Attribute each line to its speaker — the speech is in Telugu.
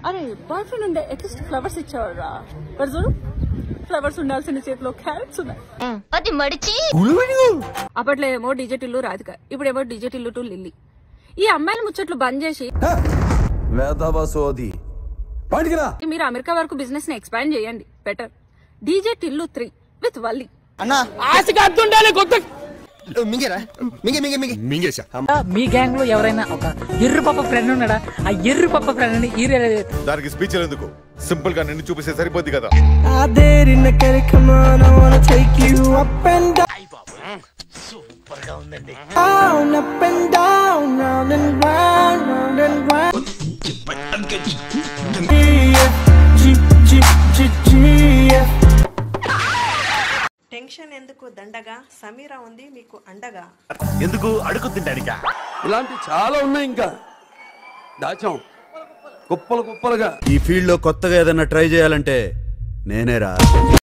Speaker 1: అరే బాయ్ ఫ్రెండ్ ఉండే అట్లీస్ట్ ఫ్లవర్స్ ఇచ్చేవాడురా. మరి చూడు ఫ్లవర్స్ ఉండాల్సిన చేతిలో క్యారెట్స్ ఉన్నాయి. అప్పట్లో ఏమో డిజిటిల్లు రాధిక, ఇప్పుడేమో డిజిటిల్లు టు లిల్లీ. ఈ అమ్మాయిల ముచ్చట్లు బంద్ చేసి మీరు అమెరికా వరకు బిజినెస్ ని ఎక్స్పాండ్ చేయండి. Better. DJ Tillu 3 with Valli.
Speaker 2: Me gang లో ఎవరైనా ఒక ఎర్రు పప్ప ఫ్రెండ్ ఉన్నాడా? ఆ ఎర్రు పప్ప ఫ్రెండ్ ని
Speaker 3: దానికి స్పీచ్ ఎందుకు, సింపుల్ గా నిన్ను చూపిస్తే సరిపోద్ది కదా.
Speaker 4: సూపర్ గా ఉందండి.
Speaker 5: టెన్షన్ ఎందుకు దండగా, సమీరా ఉంది మీకు అండగా.
Speaker 3: ఎందుకు అడుగు తింటానికా?
Speaker 6: ఇలాంటి చాలా ఉన్నాయి, ఇంకా దాచాం కుప్పలు కుప్పలుగా.
Speaker 7: ఈ ఫీల్డ్ లో కొత్తగా ఏదైనా ట్రై చేయాలంటే నేనేరా.